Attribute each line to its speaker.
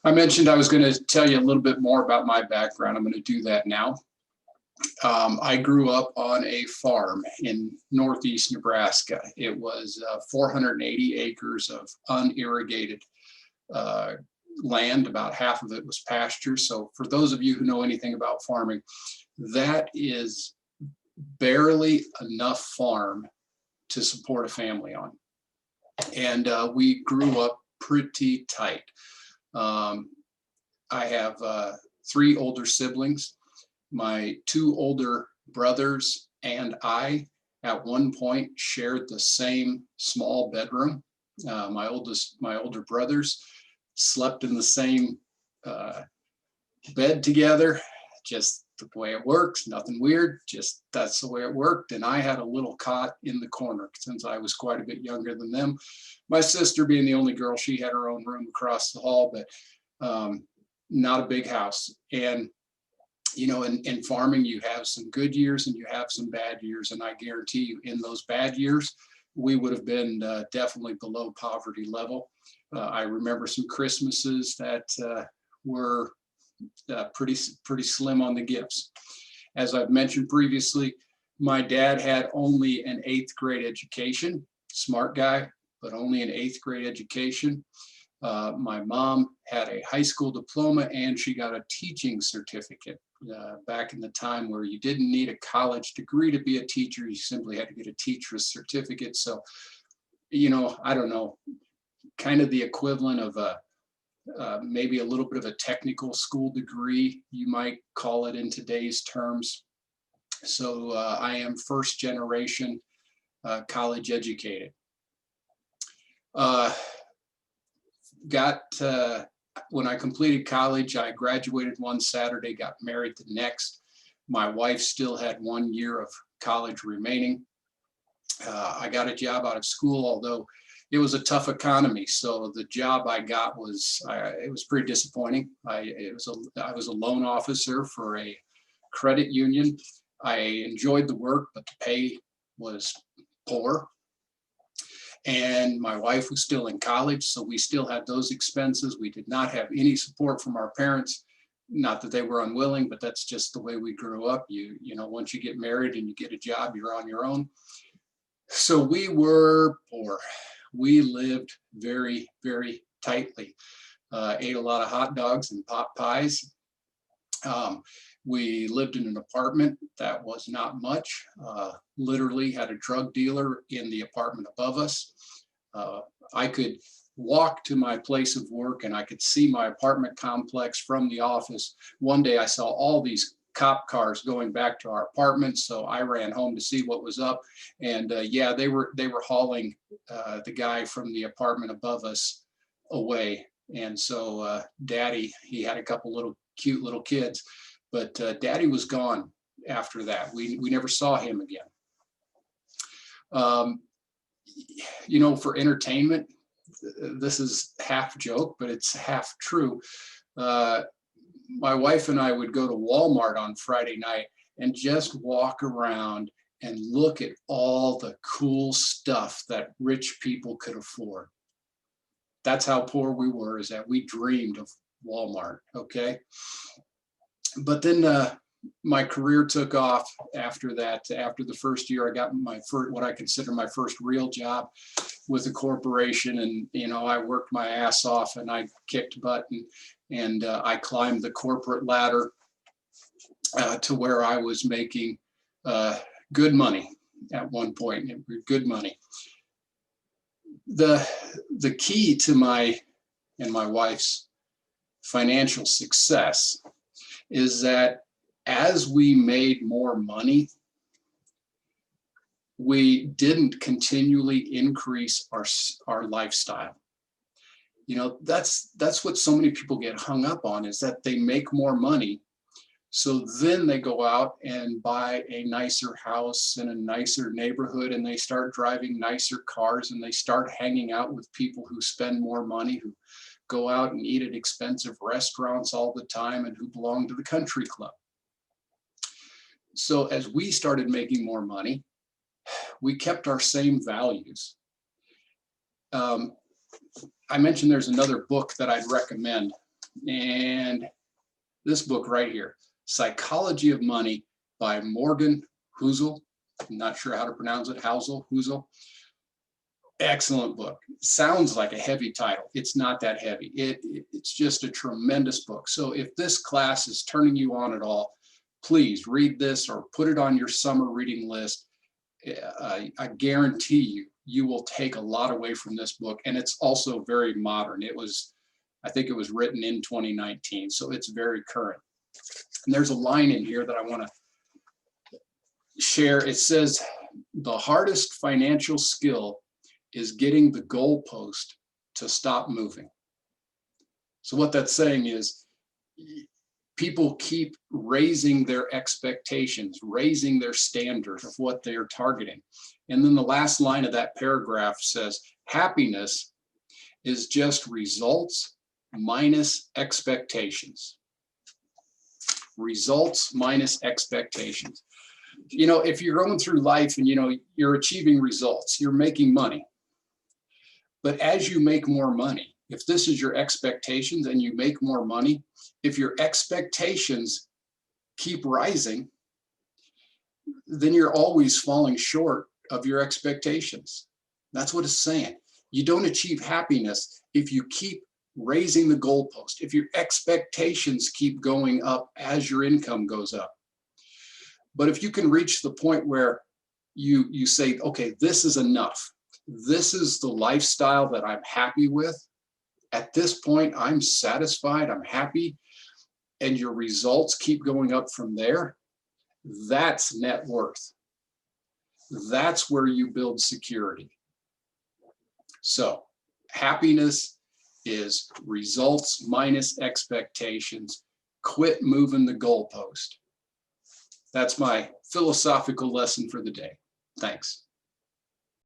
Speaker 1: I mentioned I was going to tell you a little bit more about my background. I'm going to do that now. I grew up on a farm in northeast Nebraska. It was 480 acres of unirrigated land. About half of it was pasture. So for those of you who know anything about farming, that is barely enough farm to support a family on. And we grew up pretty tight. I have 3 older siblings. My 2 older brothers and I at one point shared the same small bedroom. My older brothers slept in the same bed together, just the way it works, nothing weird, just that's the way it worked. And I had a little cot in the corner since I was quite a bit younger than them. My sister being the only girl, she had her own room across the hall, but not a big house. And you know, in farming, you have some good years and you have some bad years. And I guarantee you in those bad years, we would have been definitely below poverty level. I remember some Christmases that were pretty slim on the gifts. As I've mentioned previously, my dad had only an 8th grade education, smart guy, but only an 8th grade education. My mom had a high school diploma and she got a teaching certificate. Back in the time where you didn't need a college degree to be a teacher, you simply had to get a teacher's certificate. So, you know, I don't know, kind of the equivalent of maybe a little bit of a technical school degree, you might call it in today's terms. So I am first generation college educated. When I completed college, I graduated one Saturday, got married the next. My wife still had 1 year of college remaining. I got a job out of school, although it was a tough economy. So the job I got was, it was pretty disappointing. I was a loan officer for a credit union. I enjoyed the work, but the pay was poor. And my wife was still in college, so we still had those expenses. We did not have any support from our parents. Not that they were unwilling, but that's just the way we grew up. You know, once you get married and you get a job, you're on your own. So we were poor. We lived very, very tightly. Ate a lot of hot dogs and pot pies. We lived in an apartment that was not much, literally had a drug dealer in the apartment above us. I could walk to my place of work and I could see my apartment complex from the office. One day I saw all these cop cars going back to our apartment, so I ran home to see what was up. And yeah, they were hauling the guy from the apartment above us away. And so Daddy, he had a couple cute little kids. But Daddy was gone after that. We never saw him again. You know, for entertainment, this is half joke, but it's half true. My wife and I would go to Walmart on Friday night and just walk around and look at all the cool stuff that rich people could afford. That's how poor we were, is that we dreamed of Walmart, okay? But then my career took off after that. After the first year, I got my first, what I consider my first real job with a corporation. And, you know, I worked my ass off and I kicked butt and I climbed the corporate ladder to where I was making good money at one point, good money. The key to my and my wife's financial success is that as we made more money, we didn't continually increase our lifestyle. You know, that's what so many people get hung up on, is that they make more money. So then they go out and buy a nicer house in a nicer neighborhood, and they start driving nicer cars, and they start hanging out with people who spend more money, who go out and eat at expensive restaurants all the time, and who belong to the country club. So as we started making more money, we kept our same values. I mentioned there's another book that I'd recommend And this book right here, Psychology of Money by Morgan Housel. I'm not sure how to pronounce it, Housel. Excellent book. Sounds like a heavy title. It's not that heavy. It's just a tremendous book. So if this class is turning you on at all, please read this or put it on your summer reading list. I guarantee you will take a lot away from this book. And it's also very modern. I think it was written in 2019, so it's very current. And there's a line in here that I want to share. It says, the hardest financial skill is getting the goalpost to stop moving. So what that's saying is people keep raising their expectations, raising their standards of what they're targeting. And then the last line of that paragraph says, happiness is just results minus expectations. Results minus expectations. If you're going through life and you're achieving results, you're making money. But as you make more money, if this is your expectations and you make more money, if your expectations keep rising, then you're always falling short of your expectations. That's what it's saying. You don't achieve happiness if you keep raising the goalpost, if your expectations keep going up as your income goes up. But if you can reach the point where you say, okay, this is enough. This is the lifestyle that I'm happy with. At this point, I'm satisfied, I'm happy, and your results keep going up from there. That's net worth. That's where you build security. So happiness is results minus expectations. Quit moving the goalpost. That's my philosophical lesson for the day. Thanks.